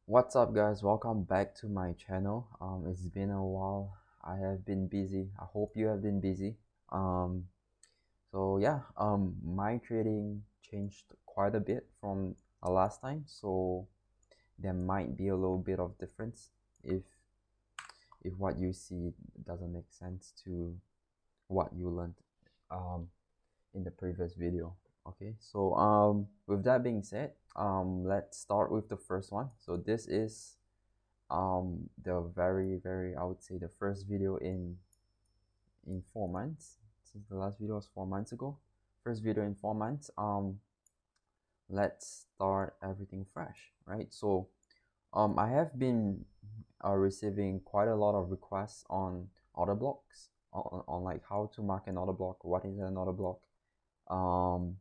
What's up, guys? Welcome back to my channel. It's been a while. I have been busy. I hope you have been busy. Um, my trading changed quite a bit from last time, so there might be a little bit of difference if what you see doesn't make sense to what you learned um in the previous video. Okay, so with that being said, let's start with the first one. So this is the very, I would say, the first video in 4 months, since the last video was 4 months ago. First video in 4 months. Let's start everything fresh, right? So I have been receiving quite a lot of requests on Autoblocks, on like how to mark an Autoblock, what is an Autoblock, um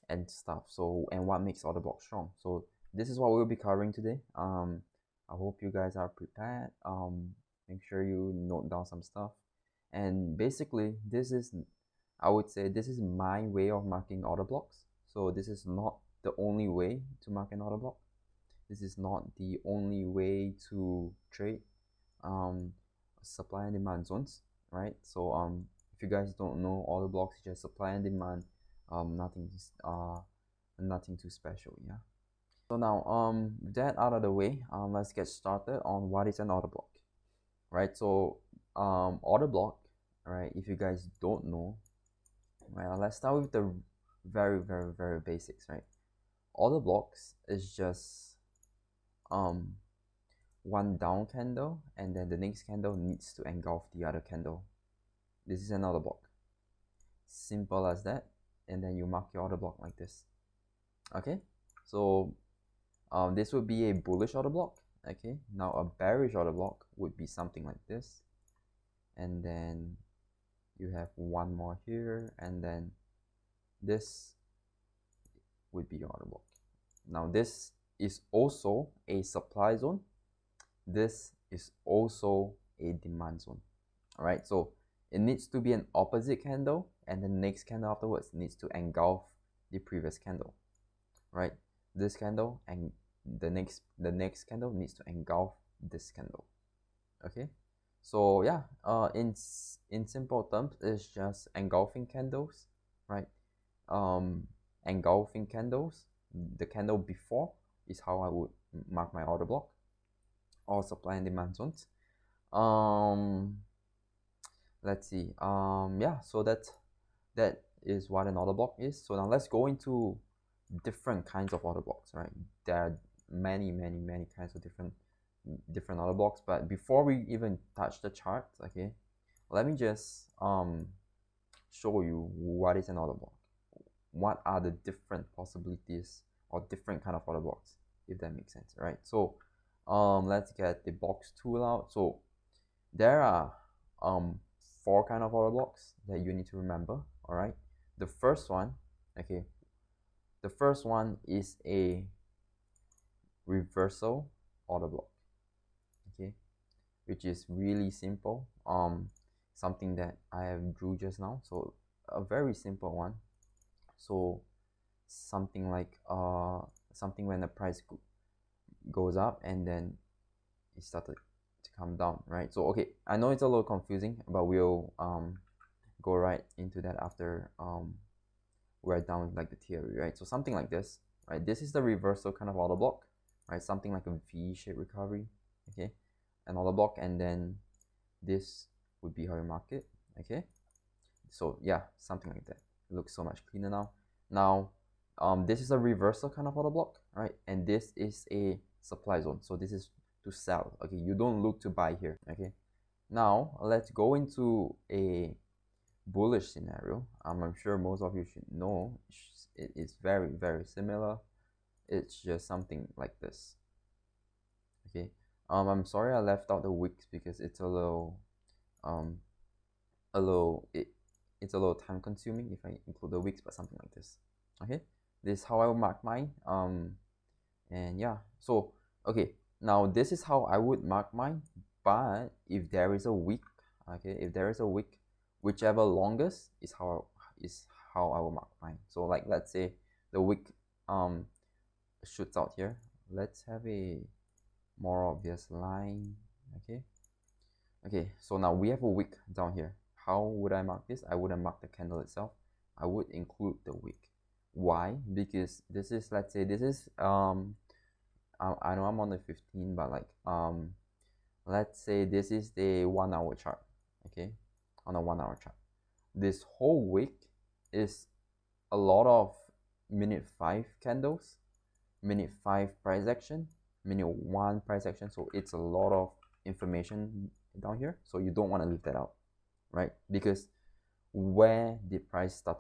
and stuff. So, and what makes Autoblock strong. So this is what we'll be covering today. I hope you guys are prepared. Make sure you note down some stuff. And basically, this is, I would say, this is my way of marking Autoblocks. So this is not the only way to mark an Autoblock. This is not the only way to trade um, supply and demand zones, right? So if you guys don't know, Autoblocks is just supply and demand, nothing nothing too special. Yeah. So now with that out of the way, let's get started on what is an Autoblock, right? So Autoblock, right, if you guys don't know, right, let's start with the very basics, right? Autoblocks is just um one down candle, and then the next candle needs to engulf the other candle. This is an Autoblock. Simple as that. And then you mark your Autoblock like this. Okay, so this would be a bullish Autoblock. Okay, now a bearish Autoblock would be something like this, and then you have one more here, and then this would be your Autoblock. Now this is also a supply zone. This is also a demand zone. All right, so it needs to be an opposite candle, and the next candle afterwards needs to engulf the previous candle, right? This candle and the next candle needs to engulf this candle. Okay, so yeah, in simple terms, it's just engulfing candles, right? Engulfing candles. The candle before is how I would mark my order block, or supply and demand zones. Let's see. Yeah, so that is what an order block is. So now let's go into different kinds of order blocks, right? There are many kinds of different order blocks. But before we even touch the chart, okay, let me just show you what is an order block. What are the different possibilities or different kind of order blocks, if that makes sense, right? So let's get the box tool out. So there are 4 kind of order blocks that you need to remember. All right, the first one, okay, the first one is a reversal order block, okay, which is really simple. Something that I have drew just now. So a very simple one. So something like something when the price goes up and then it started to come down, right? So okay, I know it's a little confusing, but we'll go right into that after we're done with like the theory, right? So something like this, right? This is the reversal kind of order block, right? Something like a V-shaped recovery, okay? An order block, and then this would be how you mark it, okay? So yeah, something like that. It looks so much cleaner now. Now, this is a reversal kind of order block, right? And this is a supply zone. So this is to sell, okay? You don't look to buy here, okay? Now, let's go into a bullish scenario. I'm sure most of you should know it is very similar. It's just something like this, okay? I'm sorry I left out the wicks because it's a little um it's a little time consuming if I include the wicks, but something like this, okay? This is how I will mark mine. And yeah, so okay, now this is how I would mark mine. But if there is a wick, okay, if there is a wick, whichever longest is how I will mark mine. So like, let's say the wick shoots out here. Let's have a more obvious line. Okay, so now we have a wick down here. How would I mark this? I wouldn't mark the candle itself. I would include the wick. Why? Because this is, let's say this is I know I'm on the 15, but like let's say this is the 1 hour chart. Okay, on a 1 hour chart, this whole wick is a lot of minute 5 candles, minute 5 price action, minute 1 price action. So it's a lot of information down here, so you don't want to leave that out, right? Because where did price start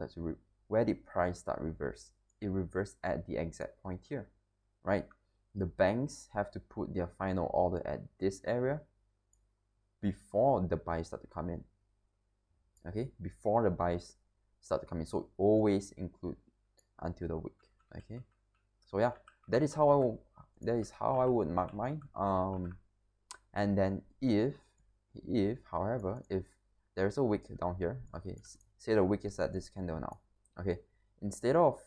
reverse? It reversed at the exact point here, right? The banks have to put their final order at this area before the buys start to come in. Okay, before the buys start to come in. So always include until the wick. Okay, so yeah, that is how I would mark mine. And then if however, if there's a wick down here, okay, say the wick is at this candle now. Okay, instead of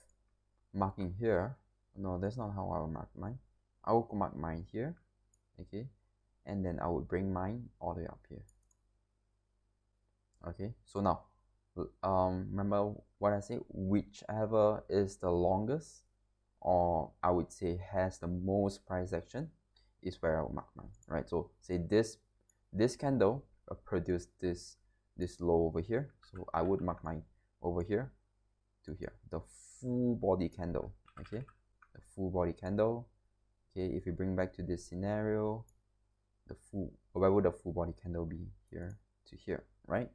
marking here, no, that's not how I will mark mine. I will mark mine here. Okay, and then I would bring mine all the way up here. Okay, so now remember what I said, whichever is the longest, or I would say has the most price action, is where I will mark mine, right? So say this candle produced this low over here, so I would mark mine over here to here, the full body candle. Okay, the full body candle. Okay, if we bring back to this scenario, where would the full body candle be? Here to here, right?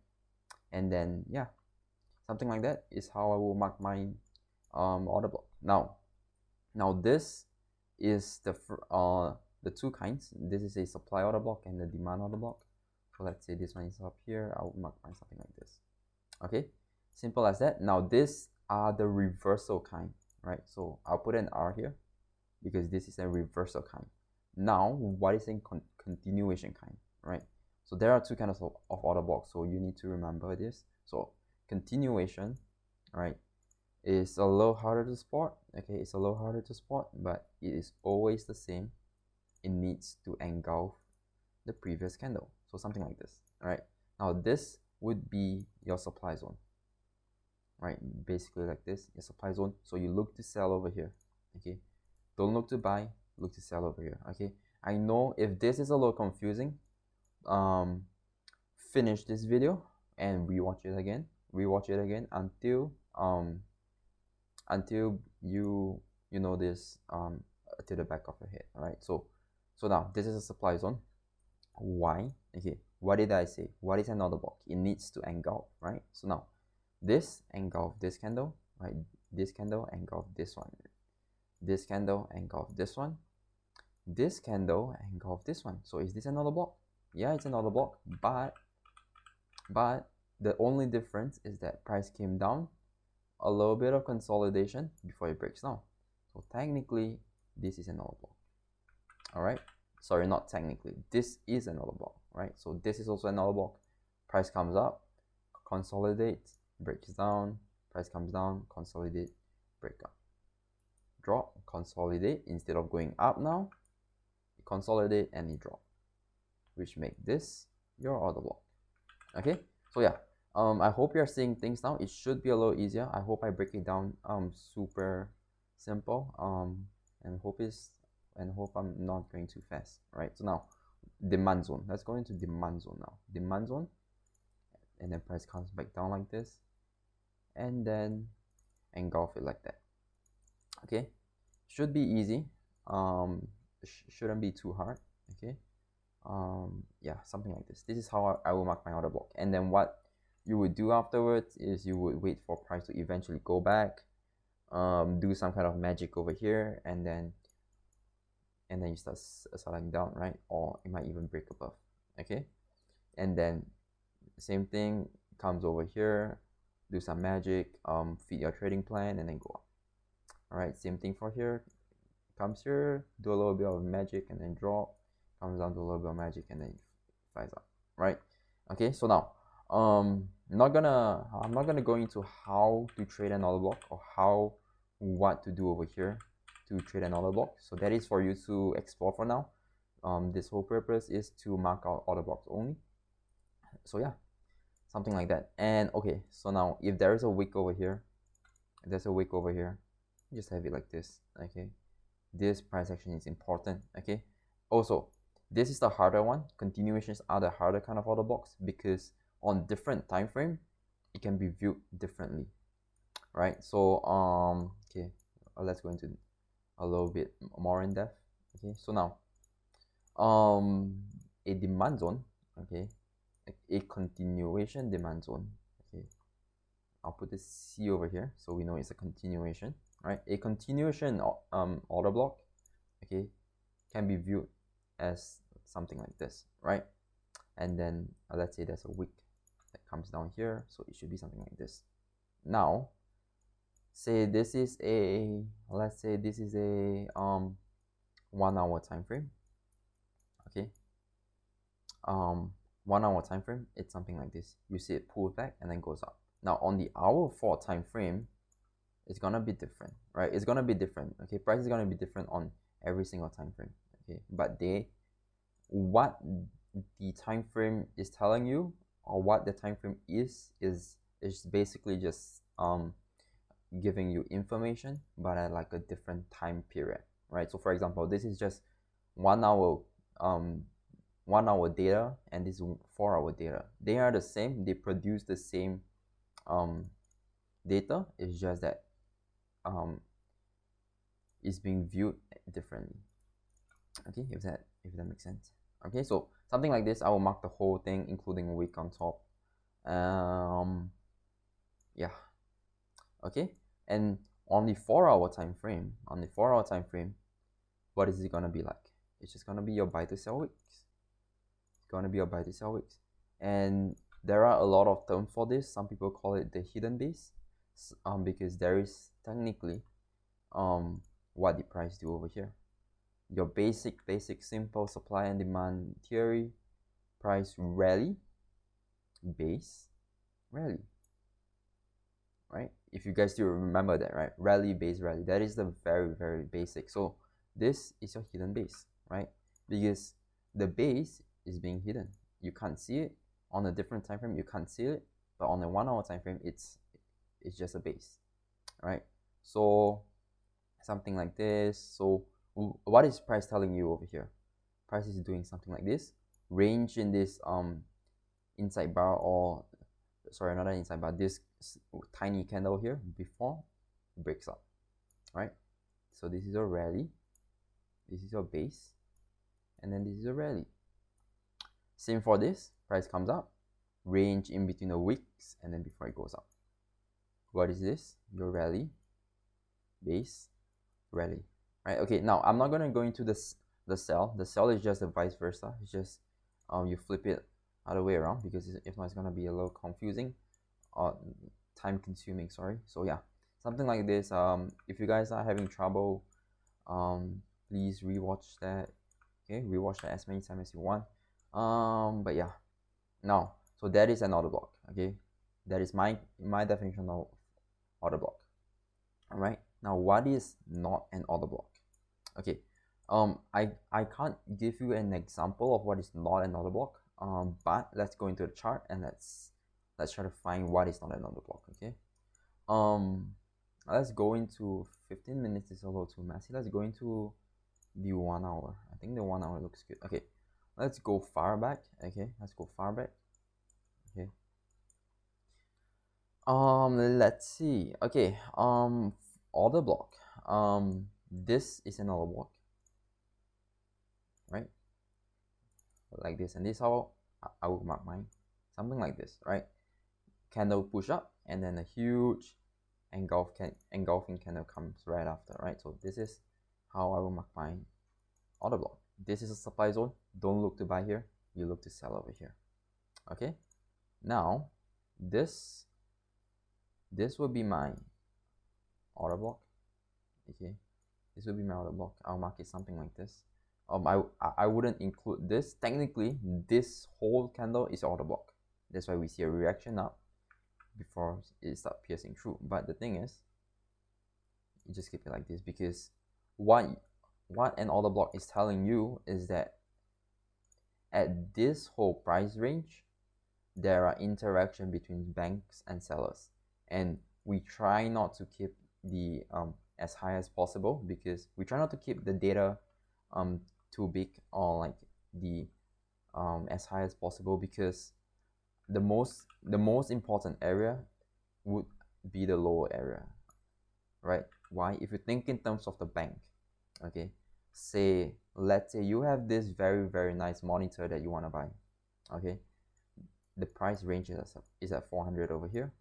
And then yeah, something like that is how I will mark my order block. Now this is the two kinds. This is a supply order block and the demand order block. So let's say this one is up here. I will mark mine something like this. Okay, simple as that. Now these are the reversal kind, right? So I'll put an R here because this is a reversal kind. Now what is a continuation kind, right? So there are two kinds of order blocks, so you need to remember this. So continuation, right, is a little harder to spot. Okay, it's a little harder to spot, but it is always the same. It needs to engulf the previous candle, so something like this. All right, now this would be your supply zone, right? Basically like this, your supply zone. So you look to sell over here. Okay, don't look to buy, look to sell over here. Okay, I know if this is a little confusing, finish this video and rewatch it again until you know this to the back of your head. All right, so now this is a supply zone. Why? Okay, what did I say? What is an order block? It needs to engulf, right? So now this engulf this candle, right? This candle engulf this one, this candle engulf this one, this candle engulf this one. So is this an order block? Yeah, it's an order block, but the only difference is that price came down, a little bit of consolidation before it breaks down. So technically this is an order block. All right, sorry, not technically, this is an order block, right? So this is also an order block. Price comes up, consolidates, breaks down, price comes down, consolidate, break up, drop, consolidate. Instead of going up now, you consolidate and you drop, which make this your order block. Okay, so yeah, I hope you're seeing things now. It should be a little easier. I hope I break it down super simple, and hope I'm not going too fast. Right, so now demand zone. Let's go into demand zone now. Demand zone, and then price comes back down like this, and then engulf it like that. Okay, should be easy. Shouldn't be too hard. Okay, yeah, something like this. This is how I will mark my order block. And then what you would do afterwards is you would wait for price to eventually go back, do some kind of magic over here, and then you start selling down, right? Or it might even break above. Okay, and then same thing comes over here, do some magic, feed your trading plan, and then go up. All right, same thing for here. Comes here, do a little bit of magic, and then drop, comes down to a little bit of magic, and then flies up, right? Okay, so now I'm not gonna go into how to trade an order block or what to do over here to trade an order block. So that is for you to explore for now. this whole purpose is to mark out order blocks only. So yeah, something like that. And okay, so now if there is a wick over here, just have it like this. Okay, this price action is important. Okay, also this is the harder one. Continuations are the harder kind of order blocks because on different time frame it can be viewed differently, right? So okay, let's go into a little bit more in depth. Okay, so now a demand zone, okay, a continuation demand zone. Okay, I'll put this C over here so we know it's a continuation, right? A continuation order block, okay, can be viewed as something like this, right? And then let's say there's a wick that comes down here, so it should be something like this. Now say this is a, let's say this is a 1 hour time frame. Okay, 1 hour time frame, it's something like this. You see it pull back and then goes up. Now on the hour 4 time frame, it's gonna be different, right? It's gonna be different. Okay, price is gonna be different on every single time frame. Okay, but what the time frame is telling you, or what the time frame is basically just giving you information, but at like a different time period, right? So for example, this is just 1 hour 1 hour data, and this is 4 hour data. They are the same, they produce the same data. It's just that it's being viewed differently. Okay, if that makes sense. Okay, so something like this, I will mark the whole thing including a wick on top. Yeah, okay. And on the 4 hour time frame, what is it gonna be like? It's just gonna be your buy to sell wicks. It's gonna be your buy to sell wicks. And there are a lot of terms for this. Some people call it the hidden base, because there is technically what the price do over here. Your basic simple supply and demand theory, price rally, base, rally, right? If you guys still remember that, right? Rally, base, rally. That is the very basic. So this is your hidden base, right? Because the base is being hidden. You can't see it on a different time frame. You can't see it, but on a 1 hour time frame, it's just a base, right? So something like this. So what is price telling you over here? Price is doing something like this. Range in this inside bar, or sorry, not an inside bar, this tiny candle here before breaks up, right? So this is a rally, this is your base, and then this is a rally. Same for this, price comes up, range in between the wicks, and then before it goes up. What is this? Your rally, base, rally, right? Okay, now I'm not going to go into this the sell. The sell is just the vice versa. It's just you flip it other way around, because if not, it's going to be a little confusing, time consuming, sorry. So yeah, something like this. If you guys are having trouble, please rewatch that. Okay, rewatch that as many times as you want. But yeah, now, so that is an order block. Okay, that is my definition of order block. All right, now what is not an order block? Okay, I can't give you an example of what is not an order block, but let's go into the chart and let's try to find what is not an order block. Okay, let's go into 15 minutes is a little too messy. Let's go into the 1 hour. I think the 1 hour looks good. Okay, let's go far back. Okay, let's go far back. Okay, let's see. Okay, order block. This is an order block, right? Like this, and this is how I would mark mine. Something like this, right? Candle push up, and then a huge engulfing candle comes right after, right? So this is how I will mark my order block. This is a supply zone. Don't look to buy here, you look to sell over here. Okay, now this will be my order block. Okay, this will be my order block. I'll mark it something like this. I wouldn't include this. Technically, this whole candle is order block. That's why we see a reaction up before it starts piercing through. But the thing is, you just keep it like this, because what an order block is telling you is that at this whole price range, there are interaction between banks and sellers, and we try not to keep the as high as possible, because we try not to keep the data too big, or like the as high as possible, because the most important area would be the lower area, right? Why? If you think in terms of the bank, okay, let's say you have this very nice monitor that you want to buy, okay, the price range is at 400 over here.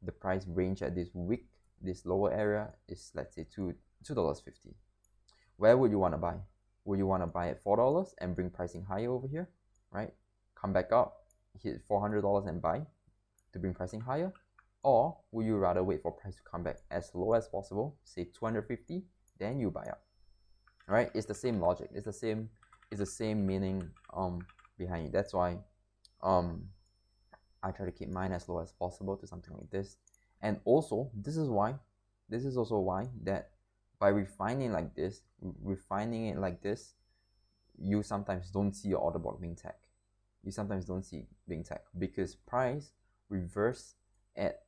The price range at this wick, this lower area, is, let's say, $2.50. Where would you want to buy? Would you want to buy at $4 and bring pricing higher over here, right? Come back up, hit $400 and buy to bring pricing higher? Or would you rather wait for price to come back as low as possible, say 250, then you buy up, right? It's the same logic. It's the same meaning behind it. That's why I try to keep mine as low as possible to something like this. And also, this is also why that by refining it like this, you sometimes don't see your order block being tagged. You sometimes don't see it being tagged because price reverse at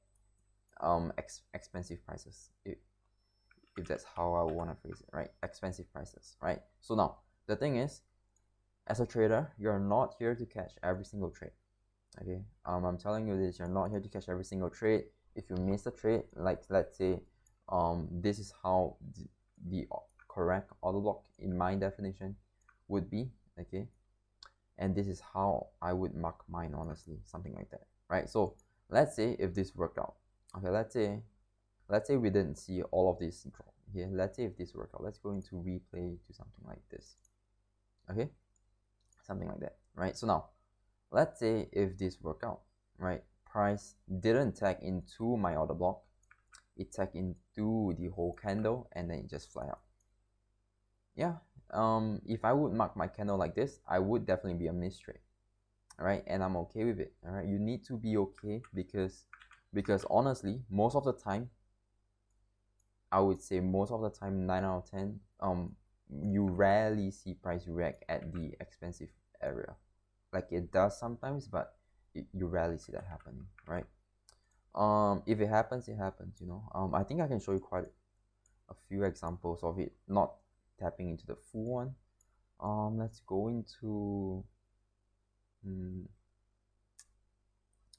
expensive prices, if that's how I want to phrase it, right? Expensive prices, right? So now the thing is, as a trader, you're not here to catch every single trade, okay? I'm telling you this, you're not here to catch every single trade. If you miss a trade, like let's say this is how the correct order block in my definition would be, okay, and this is how I would mark mine, honestly, something like that, right? So let's say if this worked out, okay, let's say we didn't see all of this drop here. Let's say if this worked out, let's go into replay to something like this, okay, something like that, right? So now let's say if this worked out, right, price didn't tag into my order block, it tagged into the whole candle and then it just fly out. Yeah, if I would mark my candle like this, I would definitely be a miss trade, all right, and I'm okay with it, all right? You need to be okay, because honestly, most of the time, I would say most of the time, 9 out of 10, you rarely see price react at the expensive area. Like, it does sometimes, but you rarely see that happening, right? If it happens, it happens, you know. I think I can show you quite a few examples of it not tapping into the full one. Let's go into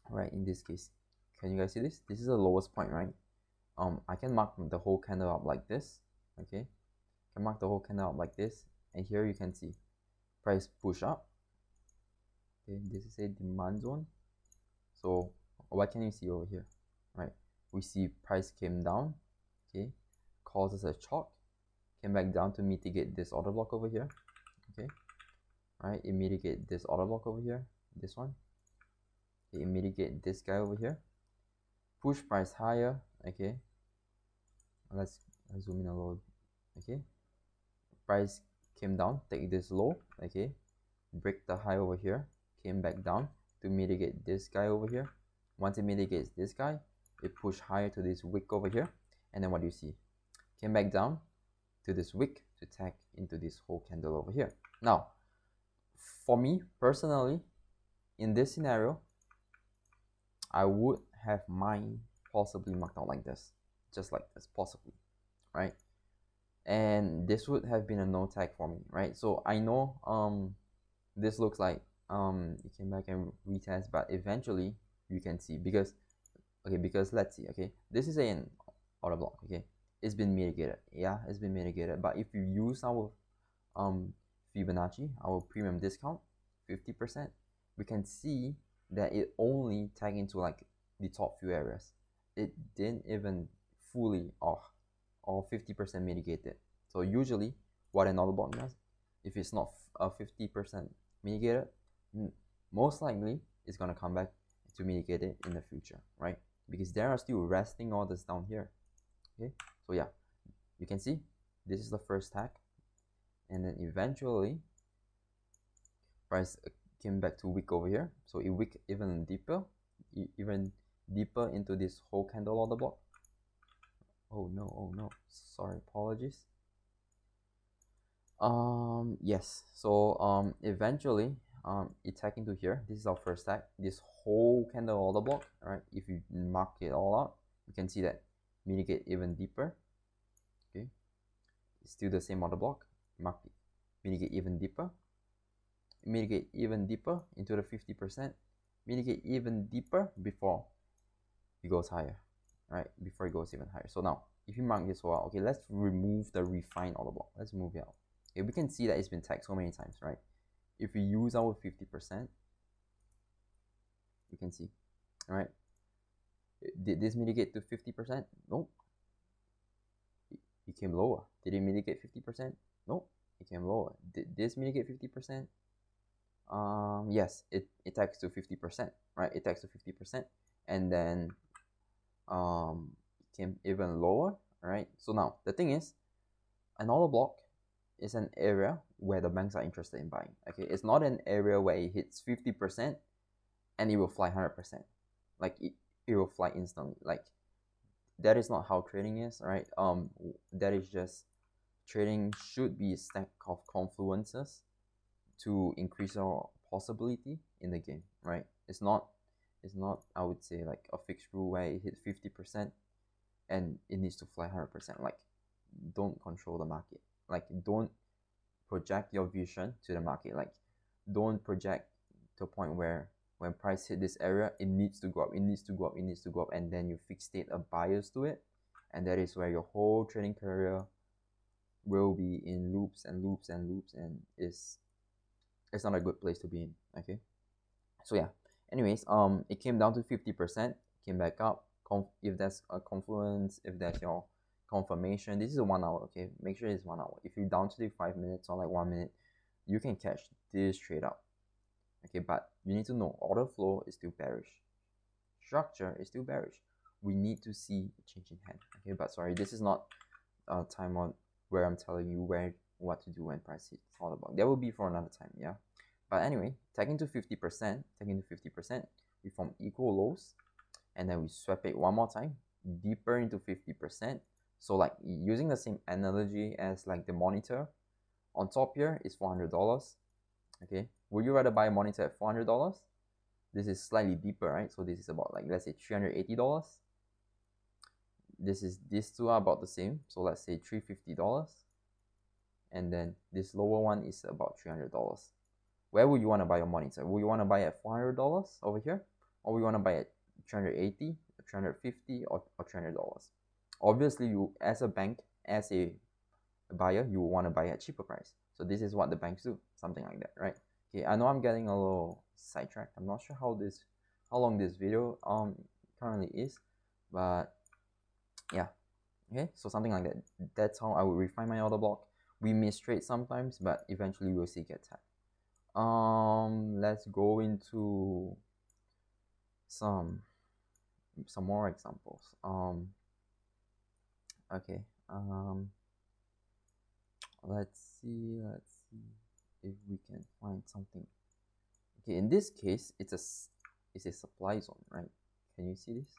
right, in this case, can you guys see this? This is the lowest point, right? I can mark the whole candle up like this, okay? I can mark the whole candle up like this, and here you can see price push up. Okay, this is a demand zone. So what can you see over here, right? We see price came down, okay, causes a chalk, came back down to mitigate this order block over here, okay, right? It mitigate this order block over here, this one. Okay, it mitigate this guy over here, push price higher, okay. Let's zoom in a little, okay. Price came down, take this low, okay, break the high over here, came back down to mitigate this guy over here. Once it mitigates this guy, it pushed higher to this wick over here, and then what do you see? Came back down to this wick to tag into this whole candle over here. Now, for me personally, in this scenario, I would have mine possibly marked out like this, just like this, possibly, right? And this would have been a no tag for me, right? So I know this looks like it came back and retest, but eventually you can see, because let's see, okay, this is an order block, okay, it's been mitigated, yeah, it's been mitigated, but if you use our Fibonacci, our premium discount, 50%, we can see that it only tagged into like the top few areas. It didn't even fully or 50% mitigated. So usually what an order block does, if it's not 50% mitigated, most likely it's going to come back to mitigate it in the future, right? Because there are still resting orders down here, okay? So yeah, you can see this is the first tag, and then eventually price came back to wick over here, so it wick even deeper into this whole candle order block. Oh no, sorry, apologies. Yes, so eventually it tag into here. This is our first tag. This whole candle order block, right? If you mark it all out, you can see that mitigate even deeper. Okay, it's still the same order block. Mark it, mitigate even deeper, mitigate even deeper into the 50%, mitigate even deeper before it goes higher, right? Before it goes even higher. So now, if you mark this one, okay, let's remove the refined order block. Let's move it out. Okay, we can see that it's been tagged so many times, right? If we use our 50%, you can see, all right? Did this mitigate to 50%? Nope. It came lower. Did it mitigate 50%? Nope. It came lower. Did this mitigate 50%? Yes, it tags to 50%, right? It tags to 50%, and then it came even lower, right? So now the thing is, an order block is an area where the banks are interested in buying. Okay, it's not an area where it hits 50% and it will fly 100%. Like it will fly instantly. Like that is not how trading is, right? That is just trading should be a stack of confluences to increase our possibility in the game, right? It's not I would say like a fixed rule where it hits 50% and it needs to fly 100%. Like don't control the market. Like don't project your vision to the market. Like don't project to a point where when price hit this area, it needs to go up, it needs to go up, it needs to go up, and then you fixate a bias to it, and that is where your whole trading career will be in loops and loops and loops, and it's not a good place to be in. Okay, so yeah, anyways, it came down to 50%, came back up. If there's a confluence, if there's your confirmation, this is a 1 hour. Okay, make sure it's 1 hour. If you down to the 5 minutes or like 1 minute, you can catch this trade up. Okay, but you need to know order flow is still bearish, structure is still bearish. We need to see a change in hand. Okay, but sorry, this is not a time on where I'm telling you what to do when price hits order block. That will be for another time. Yeah, but anyway, tagging to 50%, we form equal lows, and then we swap it one more time deeper into 50%. So like using the same analogy as like the monitor, on top here is $400. Okay, would you rather buy a monitor at $400? This is slightly deeper, right? So this is about like, let's say $380. These two are about the same, so let's say $350, and then this lower one is about $300. Where would you want to buy your monitor? Would you want to buy at $400 over here, or would you want to buy at 380, 350, or $300? Obviously, you as a bank, as a buyer, you want to buy at cheaper price. So this is what the banks do, something like that, right? Okay, I know I'm getting a little sidetracked. I'm not sure how long this video currently is, but yeah. Okay, so something like that. That's how I would refine my order block. We miss trade sometimes, but eventually we'll see get tagged. Let's go into some more examples. Okay. Let's see if we can find something. Okay, in this case, it's a supply zone, right? Can you see this?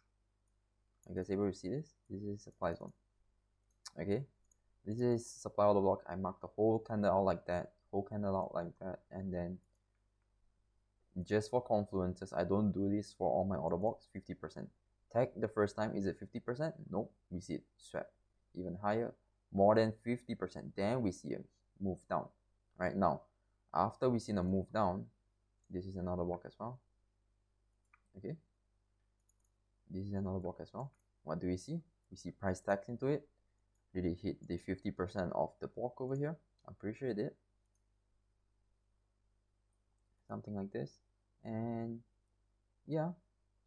Are you guys able to see this? This is supply zone. Okay, this is supply order block. I marked the whole candle out like that, and then just for confluences, I don't do this for all my order blocks. 50%. Tag the first time, is it 50%? Nope, we see it swap even higher, more than 50%. Then we see a move down. Right now, after we see a move down, this is another block as well. Okay, this is another block as well. What do we see? We see price tags into it. Did it hit the 50% of the block over here? I'm pretty sure it did. Something like this. And yeah,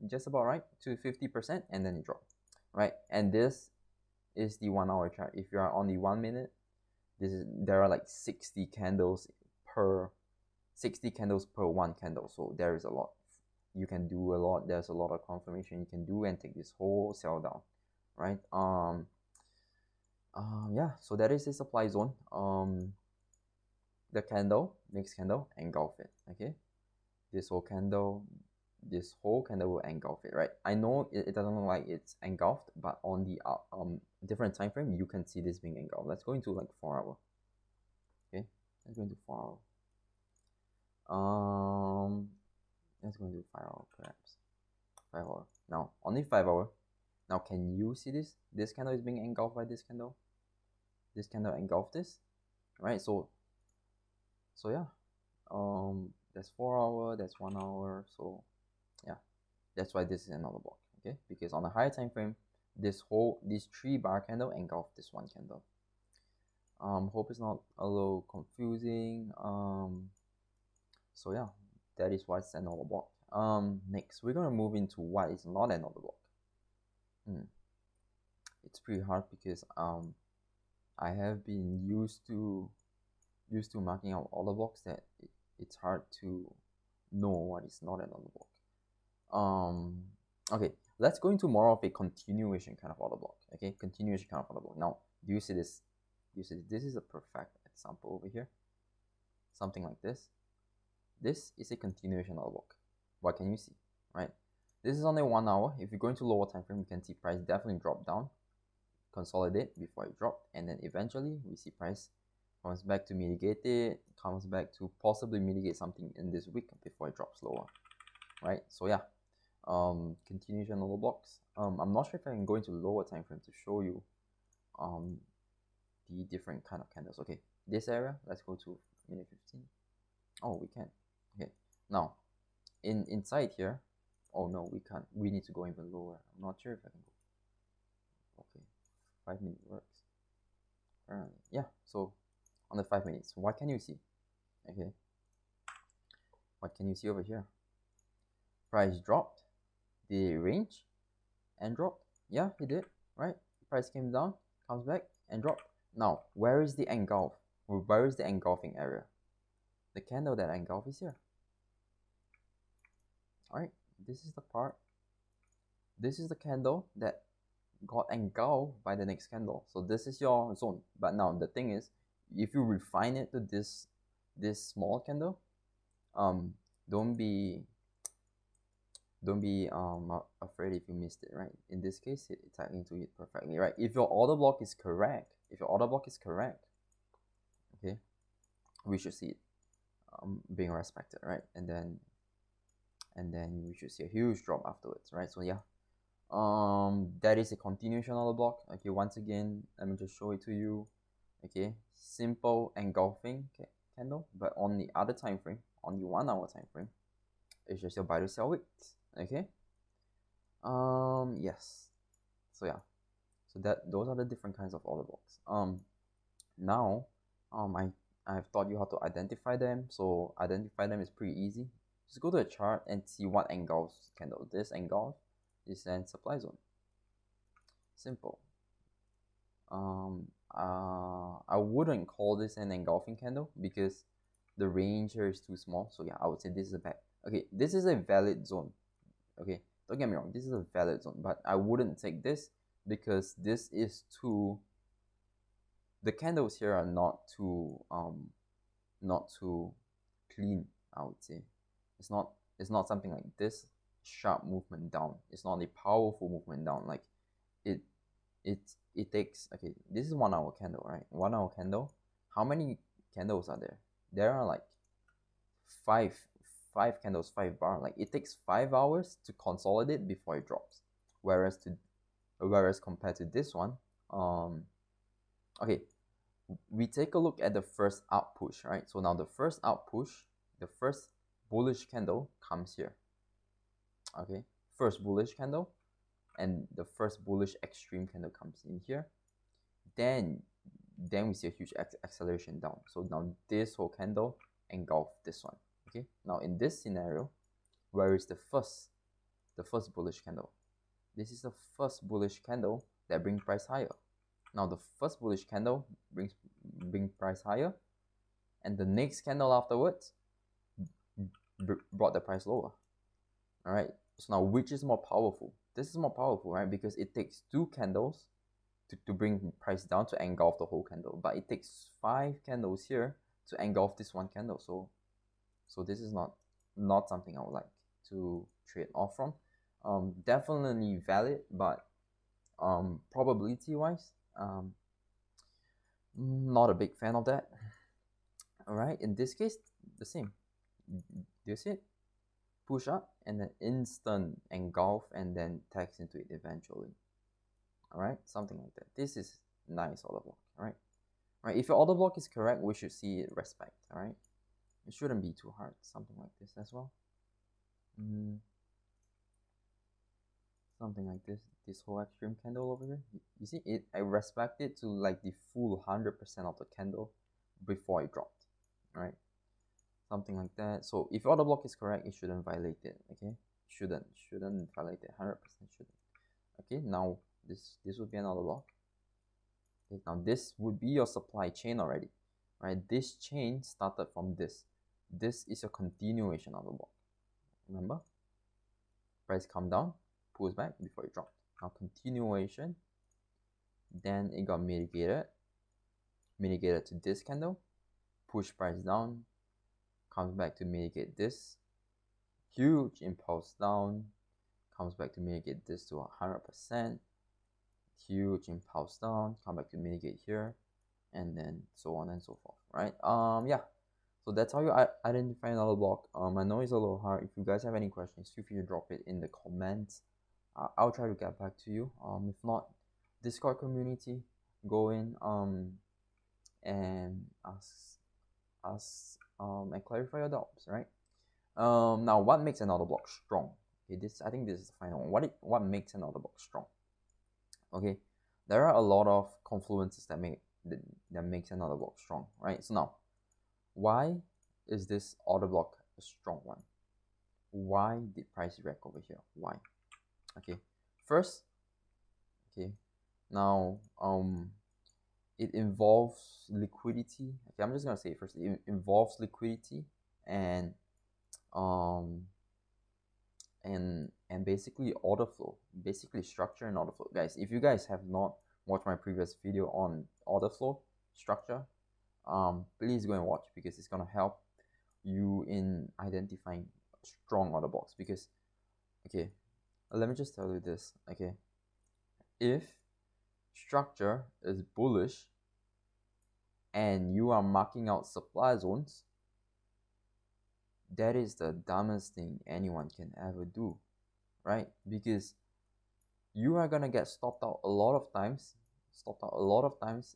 just about right to 50%, and then it dropped. Right, and this is the 1 hour chart. If you are on the 1 minute, there are like 60 candles per one candle, so there is a lot. You can do a lot. There's a lot of confirmation you can do and take this whole sell down, right? Yeah, so that is the supply zone. The candle, next candle, engulf it. Okay, this whole candle will engulf it, right? I know it doesn't look like it's engulfed, but on the different time frame, you can see this being engulfed. Let's go into like 4 hour. Okay, let's go into 4 hour. only 5 hour perhaps. 5 hour. Now only 5 hour. Now can you see this? This candle is being engulfed by this candle. This candle engulfed this, right? So yeah. That's 4 hour. That's 1 hour. So yeah, that's why this is another block. Okay, because on a higher time frame, this 3 bar candle engulfed this one candle. Hope it's not a little confusing. So yeah, that is why it's another block. Next we're gonna move into what is not another block. It's pretty hard because I have been used to marking out all the blocks that it's hard to know what is not another block. Okay, let's go into more of a continuation kind of order block. Okay, continuation kind of order block. Now, do you see this? This is a perfect example over here. Something like this. This is a continuation order block. What can you see? Right. This is only 1 hour. If you go into lower time frame, you can see price definitely drop down, consolidate before it dropped, and then eventually we see price comes back to mitigate it, comes back to possibly mitigate something in this week before it drops lower. Right. So yeah. Continuation order blocks. I'm not sure if I can go into lower time frame to show you the different kind of candles. Okay, this area, let's go to minute 15. Oh, we can. Okay, now inside here, oh no, we can't. We need to go even lower. I'm not sure if I can go. Okay, 5 minutes works. Yeah, so on the 5 minutes, what can you see? Okay, what can you see over here? Price dropped. Did it range and dropped? Yeah, it did, right? Price came down, comes back and dropped. Now, where is the engulf? Where is the engulfing area? The candle that engulf is here. Alright, this is the part. This is the candle that got engulfed by the next candle. So this is your zone. But now the thing is, if you refine it to this small candle, don't be afraid if you missed it, right? In this case, it tagged into it perfectly, right? If your order block is correct, okay, we should see it being respected, right? And then we should see a huge drop afterwards, right? So yeah, that is a continuation order block. Okay, once again, let me just show it to you. Okay, simple engulfing candle, but on the other time frame, on the 1 hour time frame, it's just your buy to sell wicks. Okay. Yes. So yeah. So those are the different kinds of order blocks. Now, I've taught you how to identify them. So identify them is pretty easy. Just go to a chart and see what engulfs candle. This engulf, this then supply zone. Simple. I wouldn't call this an engulfing candle because the range here is too small. So yeah, I would say this is a bad. Okay, this is a valid zone. Okay, don't get me wrong, this is a valid zone, but I wouldn't take this because this is too, the candles here are not too clean, I would say. It's not something like this sharp movement down. It's not a powerful movement down. Like it takes, okay, this is 1 hour candle, right? 1 hour candle. How many candles are there? There are like five candles, 5 bar. Like it takes 5 hours to consolidate before it drops. Whereas compared to this one, okay, we take a look at the first up push, right? So now the first up push, the first bullish candle comes here. Okay, first bullish candle, and the first bullish extreme candle comes in here. Then we see a huge acceleration down. So now this whole candle engulf this one. Okay, now in this scenario, where is the first bullish candle? This is the first bullish candle that brings price higher. Now the first bullish candle bring price higher, and the next candle afterwards brought the price lower. All right, so now which is more powerful? This is more powerful, right? Because it takes 2 candles to bring price down to engulf the whole candle, but it takes 5 candles here to engulf this one candle. So this is not something I would like to trade off from. Definitely valid, but probability wise, not a big fan of that. All right, in this case, the same. Do you see it? push up, and then instant engulf, and then text into it eventually. All right, something like that. This is nice auto block. All right. Right, if your auto block is correct, we should see it respect. All right, it shouldn't be too hard. Something like this as well. Something like this whole extreme candle over here. You see it, I respect it to like the full 100% of the candle before it dropped. All right, something like that. So if your auto block is correct, it shouldn't violate it. Okay, shouldn't violate it. 100% shouldn't. Okay, now this would be an auto block. Okay, now this would be your supply chain already, right? This chain started from this. This is a continuation of the block. Remember, price come down, pulls back before it dropped. Now continuation, then it got mitigated to this candle, push price down, comes back to mitigate this, huge impulse down, comes back to mitigate this to 100%, huge impulse down, come back to mitigate here, and then so on and so forth, right? Yeah, so that's how you identify another block. I know it's a little hard. If you guys have any questions, feel free to drop it in the comments. I'll try to get back to you. If not, Discord community, go in and ask and clarify your doubts, right? Now what makes another block strong? Okay, I think this is the final one. What makes another block strong? Okay, there are a lot of confluences that makes another block strong, right? So now, why is this order block a strong one? Why did price wreck over here? Why? Okay, first, okay, now it involves liquidity. Okay, I'm just gonna say it first. It involves liquidity and basically order flow, basically structure and order flow. Guys, if you guys have not watched my previous video on order flow structure, please go and watch, because it's gonna help you in identifying strong order blocks. Because, okay, let me just tell you this. Okay, if structure is bullish and you are marking out supply zones, that is the dumbest thing anyone can ever do, right? Because you are gonna get stopped out a lot of times,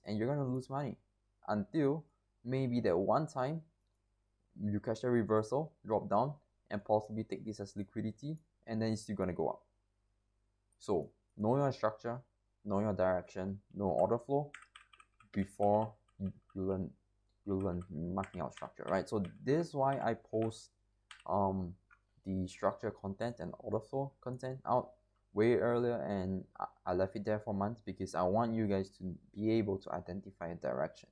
and you're gonna lose money until maybe that one time you catch a reversal, drop down, and possibly take this as liquidity, and then it's still gonna go up. So know your structure, know your direction, know order flow before you learn marking out structure, right? So this is why I post the structure content and order flow content out way earlier, and I left it there for months, because I want you guys to be able to identify a direction,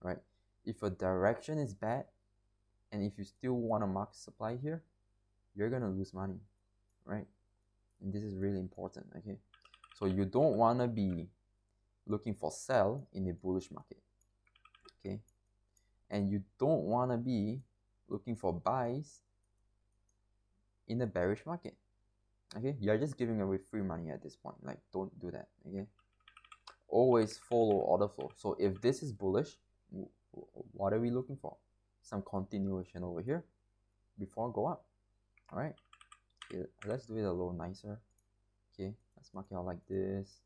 right? If a direction is bad, and if you still want to mark supply here, you're gonna lose money, right? And this is really important. Okay, so you don't want to be looking for sell in a bullish market, okay, and you don't want to be looking for buys in a bearish market. Okay, you're just giving away free money at this point. Like, don't do that. Okay, always follow order flow. So if this is bullish, what are we looking for? Some continuation over here before go up. All right, okay, let's do it a little nicer. Okay, let's mark it out like this,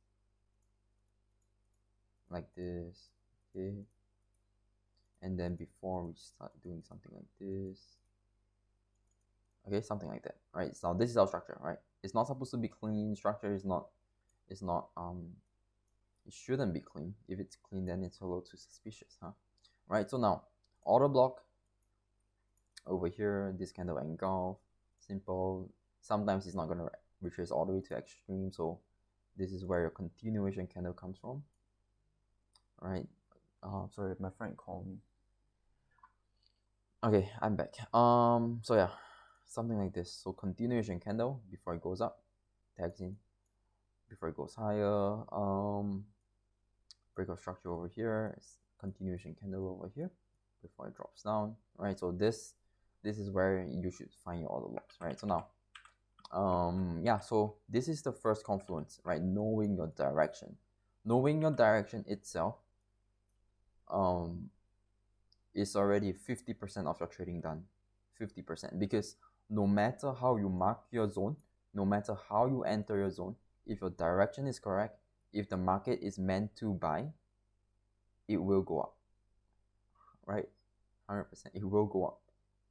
okay, and then before we start doing something like this, okay, something like that. All right, so this is our structure, right? It's not supposed to be clean. Structure is not it shouldn't be clean. If it's clean, then it's a little too suspicious, huh? Right, so now order block over here, this candle engulf, simple. Sometimes it's not going to retrace all the way to extreme, so this is where your continuation candle comes from. All right, sorry, my friend called me. Okay, I'm back. So yeah, something like this. So continuation candle before it goes up, tags in before it goes higher. Breakout structure over here, continuation candle over here before it drops down. Right, so this is where you should find your order blocks, right? So now, yeah, so this is the first confluence, right? Knowing your direction itself is already 50% of your trading done. 50%, because no matter how you mark your zone, no matter how you enter your zone, if your direction is correct, if the market is meant to buy, it will go up, right? 100%, it will go up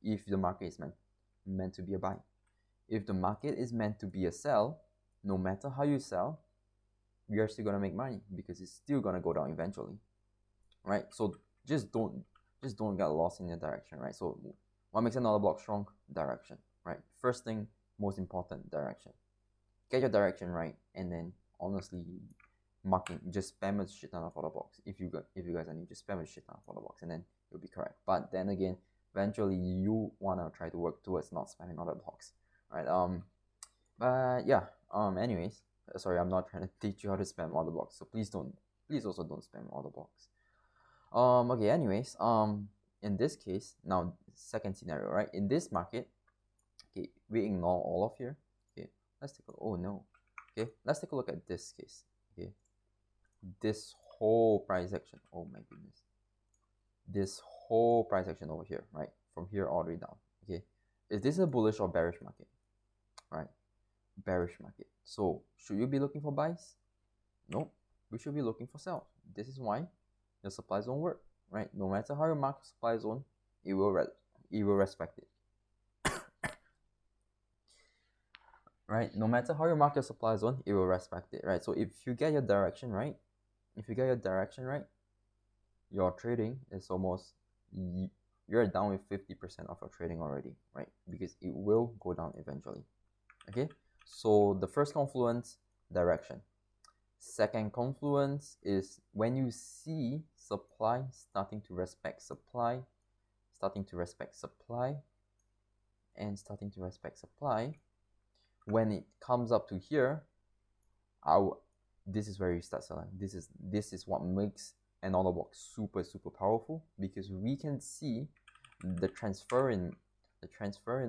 if the market is meant to be a buy. If the market is meant to be a sell, no matter how you sell, you're still gonna make money because it's still gonna go down eventually, right? So just don't get lost in your direction, right? So what makes an order block strong? Direction, right? First thing, most important, direction. Get your direction right, and then honestly, marking, just spam a shit ton of order blocks. If you guys are new, just spam a shit ton of order blocks, and then you'll be correct. But then again, eventually you wanna try to work towards not spamming order blocks, right? But yeah. Anyways, sorry, I'm not trying to teach you how to spam order blocks, so please also don't spam order blocks. Okay. Anyways, in this case, now second scenario, right? In this market, okay, we ignore all of here. Okay, let's take a look. Oh no. Okay, let's take a look at this case. Okay, this whole price action. Oh my goodness. This whole price action over here, right? From here all the way down. Okay, is this a bullish or bearish market? Right, bearish market. So should you be looking for buys? Nope, we should be looking for sells. This is why the supply zone work, right? No matter how you mark supply zone, it will respect it. Right? No matter how you mark your supply zone, it will respect it, right? So if you get your direction right, your trading is almost, you're down with 50% of your trading already, right? Because it will go down eventually. Okay, so the first confluence, direction. Second confluence is when you see supply starting to respect supply, and starting to respect supply. When it comes up to here, this is where you start selling. This is what makes an order block super powerful, because we can see the transfer in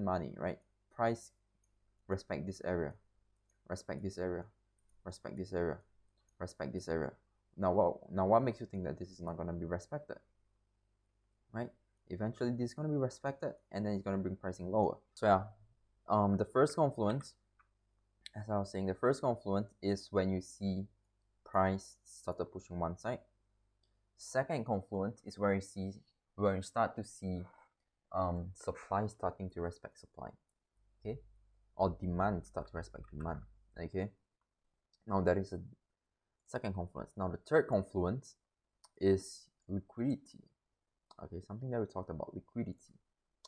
money, right? Price respect this area, respect this area, respect this area, respect this area. Now what makes you think that this is not going to be respected, right? Eventually this is going to be respected, and then it's going to bring pricing lower. So yeah, the first confluence, as I was saying, the first confluence is when you see price started pushing one side. Second confluence is where you start to see supply starting to respect supply, okay, or demand start to respect demand. Okay, now that is a second confluence. Now the third confluence is liquidity. Okay, something that we talked about, liquidity.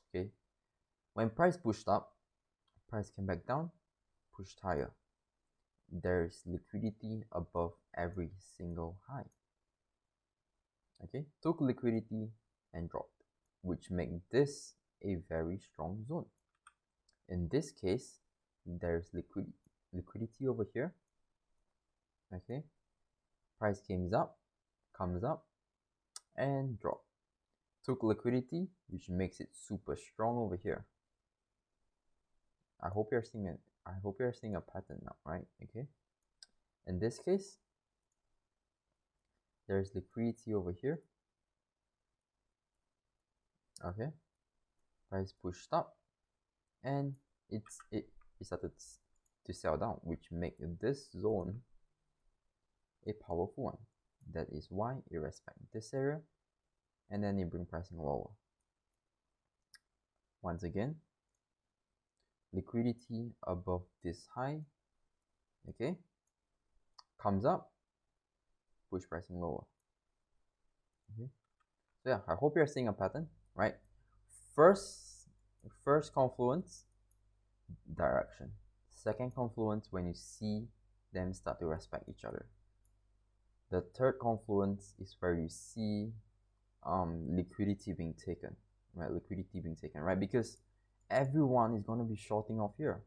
Okay, when price pushed up, price came back down, pushed higher, there is liquidity above every single high. Okay, took liquidity and dropped, which make this a very strong zone. In this case, there's liquidity over here. Okay, price comes up, and drop. Took liquidity, which makes it super strong over here. I hope you're seeing a pattern now, right? Okay, in this case, there's liquidity over here. Okay, price pushed up, and it started to sell down, which make this zone a powerful one. That is why it respects this area, and then it bring pricing lower. Once again, liquidity above this high. Okay, comes up, push pricing lower. Okay, so yeah, I hope you're seeing a pattern, right? First confluence, direction. Second confluence, when you see them start to respect each other. The third confluence is where you see liquidity being taken, right? Because everyone is going to be shorting off here.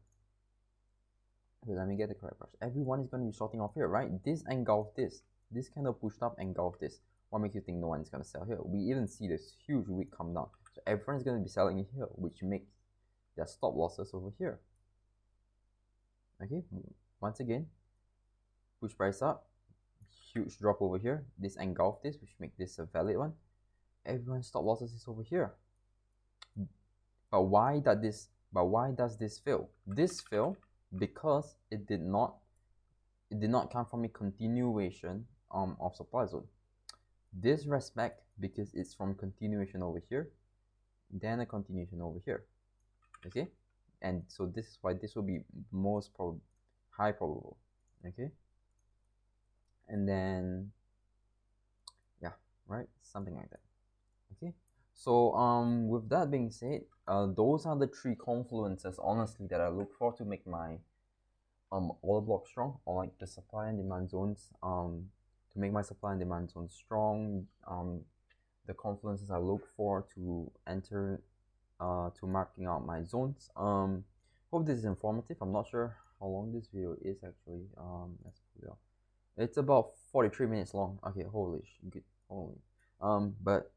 Okay, let me get the correct person. Everyone is going to be shorting off here, right? This engulfed this. This kind of pushed up, engulfed this. What makes you think no one is going to sell here? We even see this huge wick come down. So everyone is going to be selling it here, which makes their stop losses over here. Okay, once again, push price up, huge drop over here. This engulfed this, which makes this a valid one. Everyone's stop losses is over here. But why does But why does this fail? This fail because it did not come from a continuation of supply zone. This respect because it's from continuation over here, then a continuation over here. Okay, and so this is why this will be most high probable. Okay, and then yeah, right, something like that. Okay, so with that being said, those are the three confluences honestly that I look for to make my order block strong, or like the supply and demand zones, to make my supply and demand zones strong. The confluences I look for to enter, to marking out my zones. Hope this is informative. I'm not sure how long this video is actually. Let's put it up. It's about 43 minutes long. Okay, holy good, holy. But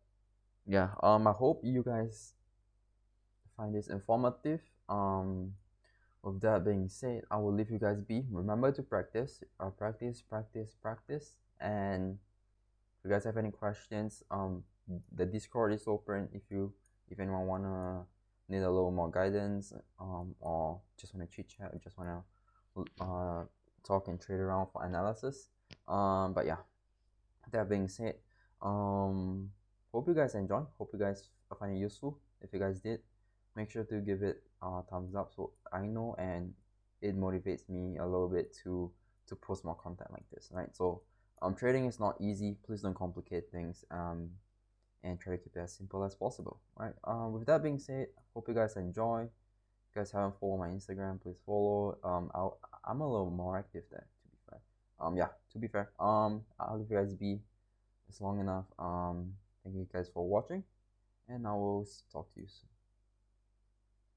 yeah, I hope you guys find this informative. With that being said, I will leave you guys be. Remember to practice, practice. And if you guys have any questions, the Discord is open. If anyone wanna need a little more guidance, or just wanna chit chat, or just wanna talk and trade around for analysis. But yeah, that being said, hope you guys enjoy. Hope you guys find it useful. If you guys did, make sure to give it a thumbs up so I know, and it motivates me a little bit to post more content like this, right? So trading is not easy. Please don't complicate things, and try to keep it as simple as possible, right? With that being said, hope you guys enjoy. If you guys haven't followed my Instagram, please follow. I'm a little more active there, to be fair. Yeah, to be fair, I'll leave you guys be. It's long enough. Thank you guys for watching, and I will talk to you soon.